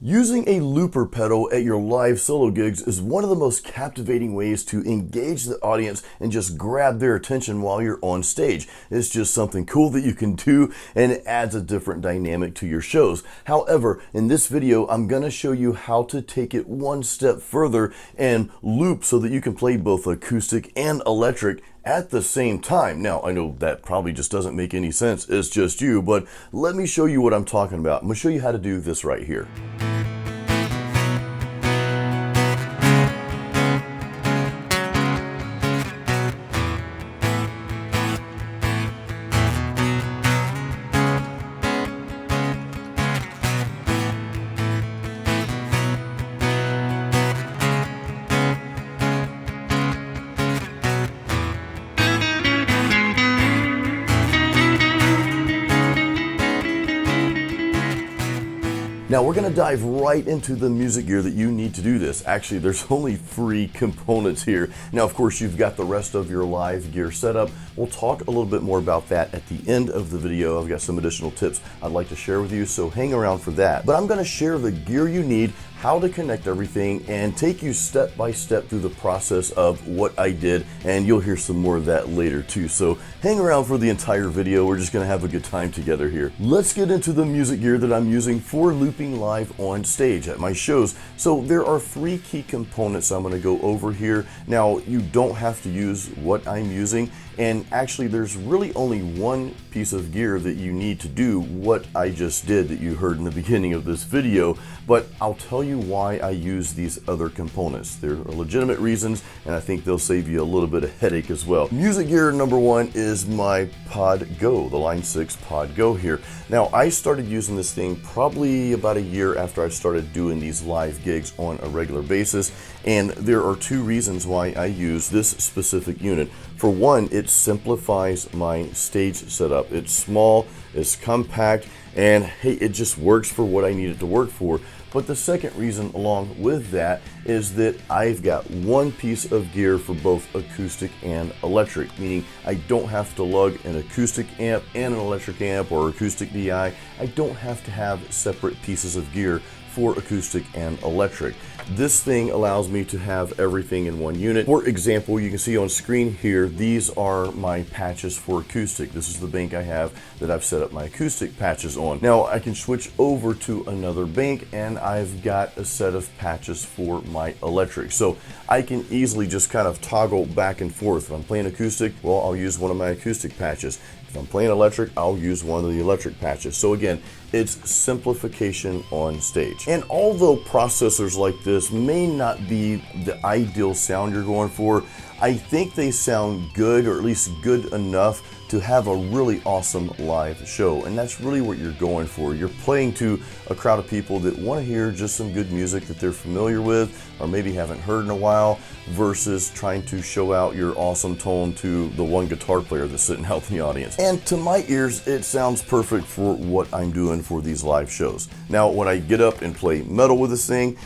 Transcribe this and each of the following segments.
Using a looper pedal at your live solo gigs is one of the most captivating ways to engage the audience and just grab their attention while you're on stage. It's just something cool that you can do, and it adds a different dynamic to your shows. However, in this video, I'm going to show you how to take it one step further and loop so that you can play both acoustic and electric at the same time. Now, I know that probably just doesn't make any sense. It's just you, but let me show you what I'm talking about. I'm going to show you how to do this right here. Now we're going to dive right into the music gear that you need to do this. Actually, there's only 3 components here. Now, of course, you've got the rest of your live gear setup. We'll talk a little bit more about that at the end of the video. I've got some additional tips I'd like to share with you, so hang around for that. But I'm going to share the gear you need, how to connect everything, and take you step by step through the process of what I did, and you'll hear some more of that later too. So hang around for the entire video. We're just going to have a good time together here. Let's get into the music gear that I'm using for looping live on stage at my shows. So there are 3 key components I'm going to go over here. Now, you don't have to use what I'm using, and actually there's really only one piece of gear that you need to do what I just did that you heard in the beginning of this video, but I'll tell you why I use these other components. There are legitimate reasons, and I think they'll save you a little bit of headache as well. Music gear number 1 is my Pod Go, the Line 6 Pod Go here. Now, I started using this thing probably about a year after I started doing these live gigs on a regular basis, and there are 2 reasons why I use this specific unit. For one, it simplifies my stage setup. It's small, it's compact, and hey, it just works for what I need it to work for. But the second reason along with that is that I've got one piece of gear for both acoustic and electric, meaning I don't have to lug an acoustic amp and an electric amp or acoustic DI. I don't have to have separate pieces of gear for acoustic and electric. This thing allows me to have everything in one unit. For example, you can see on screen here, these are my patches for acoustic. This is the bank I have that I've set up my acoustic patches on. Now I can switch over to another bank and I've got a set of patches for my electric. So I can easily just kind of toggle back and forth. If I'm playing acoustic, well, I'll use one of my acoustic patches. If I'm playing electric, I'll use one of the electric patches. So again, it's simplification on stage. And although processors like this may not be the ideal sound you're going for, I think they sound good, or at least good enough to have a really awesome live show. And that's really what you're going for. You're playing to a crowd of people that want to hear just some good music that they're familiar with or maybe haven't heard in a while, versus trying to show out your awesome tone to the one guitar player that's sitting out in the audience. And to my ears, it sounds perfect for what I'm doing for these live shows. Now, when I get up and play metal with this thing,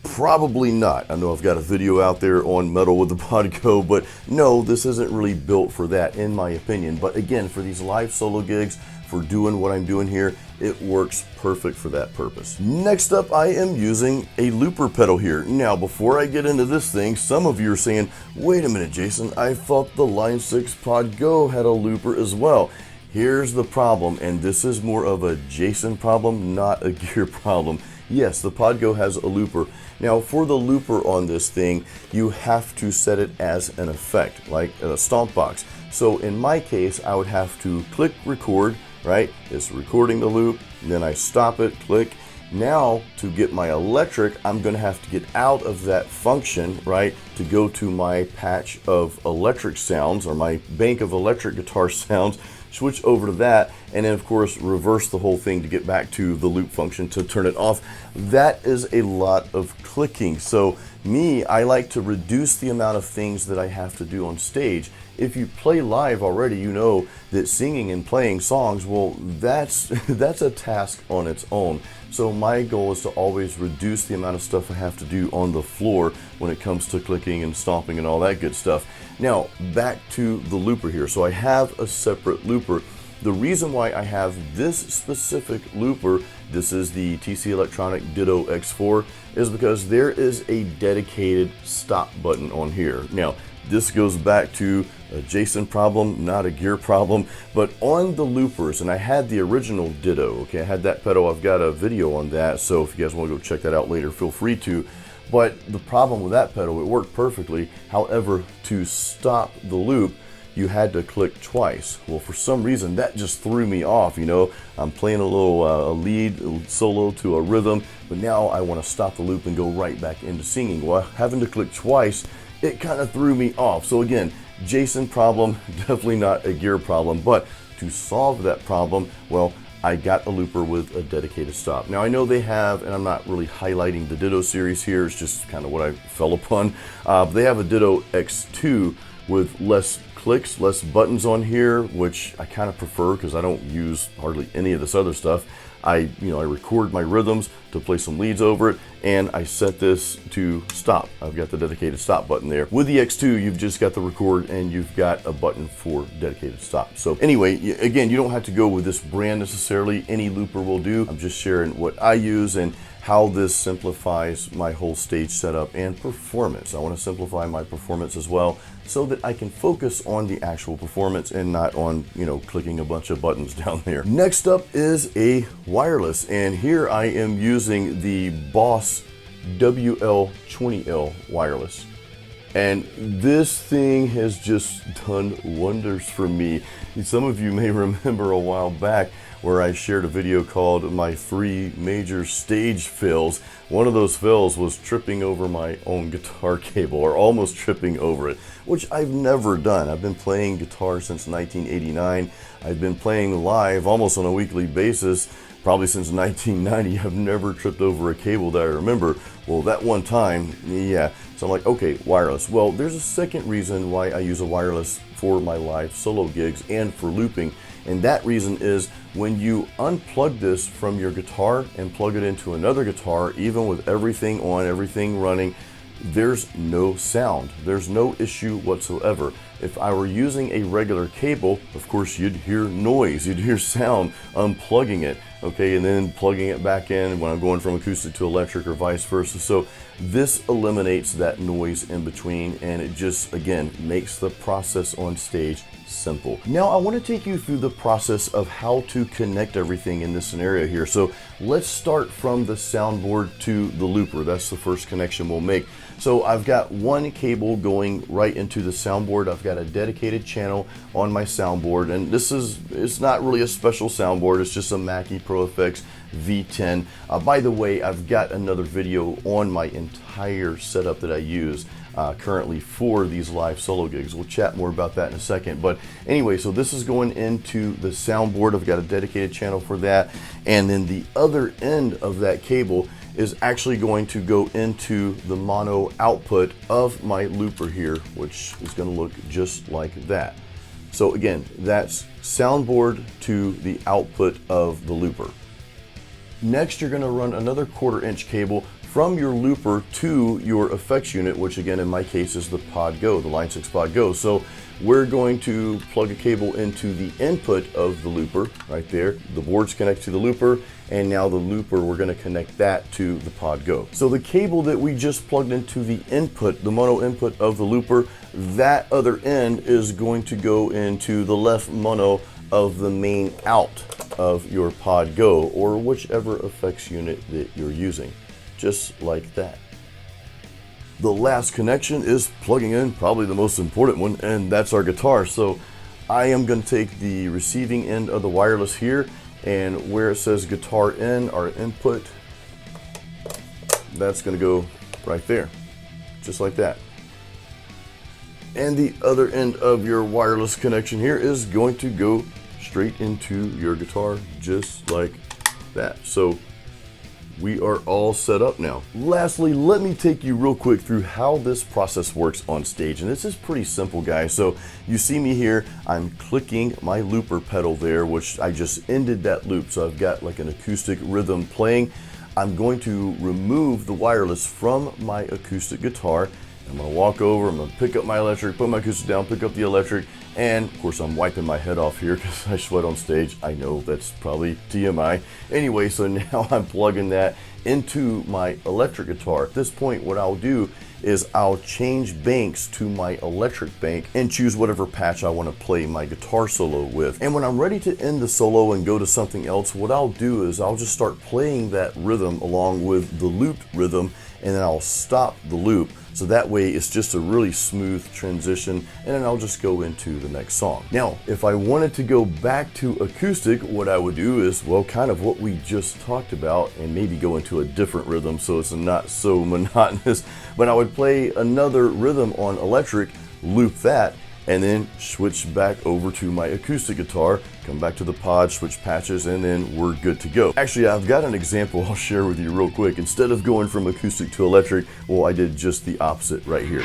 probably not. I know I've got a video out there on metal with the Pod Go, but no, this isn't really built for that in my opinion. But again, for these live solo gigs, for doing what I'm doing here, it works perfect for that purpose. Next up, I am using a looper pedal here. Now, before I get into this thing, some of you are saying, wait a minute, Jason, I thought the Line 6 Pod Go had a looper as well. Here's the problem, and this is more of a Jason problem, not a gear problem. Yes, the Pod Go has a looper. Now, for the looper on this thing, you have to set it as an effect, like a stomp box. So in my case, I would have to click record, right? It's recording the loop, then I stop it, click. Now, to get my electric, I'm going to have to get out of that function, right, to go to my patch of electric sounds, or my bank of electric guitar sounds, switch over to that, and then of course reverse the whole thing to get back to the loop function to turn it off. That is a lot of clicking. So I like to reduce the amount of things that I have to do on stage. If you play live already, you know that singing and playing songs, well, that's a task on its own. So my goal is to always reduce the amount of stuff I have to do on the floor when it comes to clicking and stomping and all that good stuff. Now, back to the looper here. So I have a separate looper. The reason why I have this specific looper, this is the TC Electronic Ditto X4, is because there is a dedicated stop button on here. Now, this goes back to a Jason problem, not a gear problem, but on the loopers, and I had the original Ditto, okay, I had that pedal, I've got a video on that, so if you guys want to go check that out later, feel free to. But the problem with that pedal, it worked perfectly. However, to stop the loop, you had to click twice. Well, for some reason, that just threw me off, you know. I'm playing a little a lead solo to a rhythm, but now I want to stop the loop and go right back into singing. Well, having to click twice, it kind of threw me off. So again, Jason problem, definitely not a gear problem, but to solve that problem, well, I got a looper with a dedicated stop. Now I know they have, and I'm not really highlighting the Ditto series here, it's just kind of what I fell upon. They have a Ditto X2 with less clicks, less buttons on here, which I kind of prefer because I don't use hardly any of this other stuff. I record my rhythms to play some leads over it, and I set this to stop. I've got the dedicated stop button there. With the X2, you've just got the record and you've got a button for dedicated stop. So anyway, again, you don't have to go with this brand necessarily. Any looper will do. I'm just sharing what I use and how this simplifies my whole stage setup and performance. I want to simplify my performance as well so that I can focus on the actual performance and not on, clicking a bunch of buttons down there. Next up is a wireless, and here I am using the Boss WL20L wireless. And this thing has just done wonders for me. Some of you may remember a while back where I shared a video called My 3 Major Stage Fails. One of those fails was tripping over my own guitar cable, or almost tripping over it, which I've never done. I've been playing guitar since 1989. I've been playing live almost on a weekly basis, probably since 1990. I've never tripped over a cable that I remember. Well, that one time, yeah. So I'm like, okay, wireless. Well, there's a second reason why I use a wireless for my live solo gigs and for looping. And that reason is when you unplug this from your guitar and plug it into another guitar, even with everything on, everything running, there's no sound. There's no issue whatsoever. If I were using a regular cable, of course, you'd hear noise, you'd hear sound unplugging it, okay, and then plugging it back in when I'm going from acoustic to electric or vice versa. So this eliminates that noise in between, and it just, again, makes the process on stage simple. Now I want to take you through the process of how to connect everything in this scenario here. So let's start from the soundboard to the looper. That's the first connection we'll make. So I've got one cable going right into the soundboard. I've got a dedicated channel on my soundboard, and it's not really a special soundboard, it's just a Mackie Pro FX V10. By the way, I've got another video on my entire setup that I use currently for these live solo gigs. We'll chat more about that in a second. But anyway, so this is going into the soundboard. I've got a dedicated channel for that. And then the other end of that cable is actually going to go into the mono output of my looper here, which is going to look just like that. So again, that's soundboard to the output of the looper. Next, you're going to run another 1/4 inch cable from your looper to your effects unit, which again in my case is the Pod Go, the Line 6 Pod Go. So we're going to plug a cable into the input of the looper right there. The boards connect to the looper, and now the looper, we're going to connect that to the Pod Go. So the cable that we just plugged into the input, the mono input of the looper, that other end is going to go into the left mono of the main out of your Pod Go, or whichever effects unit that you're using. Just like that. The last connection is plugging in probably the most important one, and that's our guitar. So I am going to take the receiving end of the wireless here, and where it says guitar in, our input, that's going to go right there, just like that. And the other end of your wireless connection here is going to go straight into your guitar, just like that. So we are all set up now. Lastly, let me take you real quick through how this process works on stage. And this is pretty simple, guys. So you see me here, I'm clicking my looper pedal there, which I just ended that loop. So I've got like an acoustic rhythm playing. I'm going to remove the wireless from my acoustic guitar, I'm gonna walk over, I'm gonna pick up my electric, put my acoustic down, pick up the electric, and of course I'm wiping my head off here because I sweat on stage. I know that's probably TMI. Anyway, so now I'm plugging that into my electric guitar. At this point, what I'll do is I'll change banks to my electric bank and choose whatever patch I want to play my guitar solo with. And when I'm ready to end the solo and go to something else, what I'll do is I'll just start playing that rhythm along with the looped rhythm, and then I'll stop the loop. So that way it's just a really smooth transition, and then I'll just go into the next song. Now, if I wanted to go back to acoustic, what I would do is, well, kind of what we just talked about, and maybe go into a different rhythm so it's not so monotonous, but I would play another rhythm on electric, loop that, and then switch back over to my acoustic guitar, come back to the pod, switch patches, and then we're good to go. Actually, I've got an example I'll share with you real quick. Instead of going from acoustic to electric, well, I did just the opposite right here.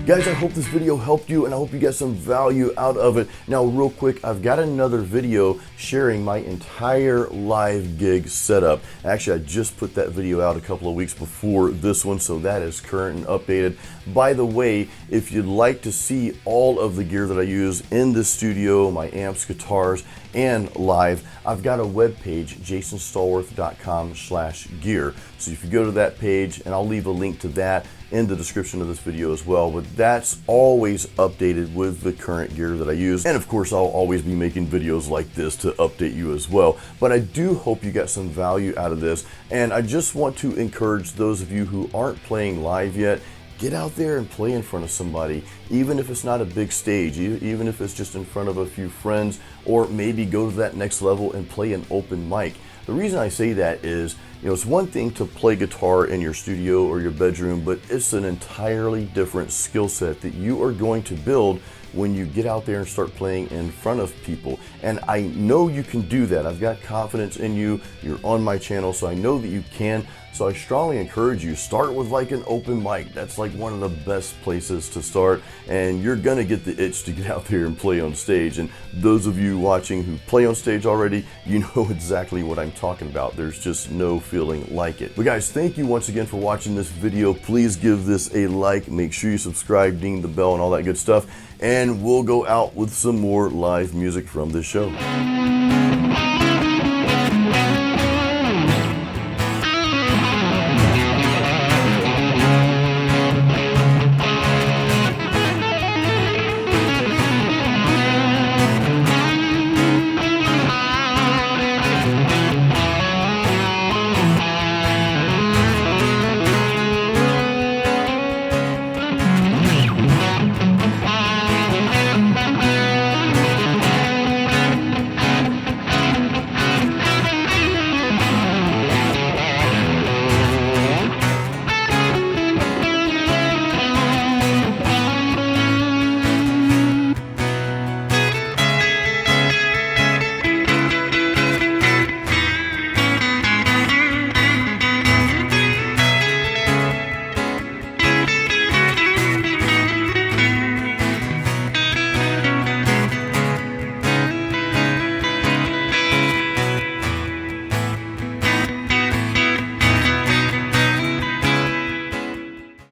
Guys, I hope this video helped you, and I hope you got some value out of it. Now, real quick, I've got another video sharing my entire live gig setup. Actually, I just put that video out a couple of weeks before this one, so that is current and updated. By the way, if you'd like to see all of the gear that I use in the studio, my amps, guitars, and live, I've got a web page, jasonstallworth.com/gear. So if you go to that page, and I'll leave a link to that in the description of this video as well, but that's always updated with the current gear that I use. And of course, I'll always be making videos like this to update you as well. But I do hope you got some value out of this, and I just want to encourage those of you who aren't playing live yet, get out there and play in front of somebody, even if it's not a big stage, even if it's just in front of a few friends, or maybe go to that next level and play an open mic. The reason I say that is, it's one thing to play guitar in your studio or your bedroom, but it's an entirely different skill set that you are going to build when you get out there and start playing in front of people. And I know you can do that. I've got confidence in you. You're on my channel, so I know that you can. So I strongly encourage you, start with like an open mic. That's like one of the best places to start, and you're gonna get the itch to get out there and play on stage. And those of you watching who play on stage already, you know exactly what I'm talking about. There's just no feeling like it. But guys, thank you once again for watching this video. Please give this a like, make sure you subscribe, ding the bell, and all that good stuff. And we'll go out with some more live music from this show.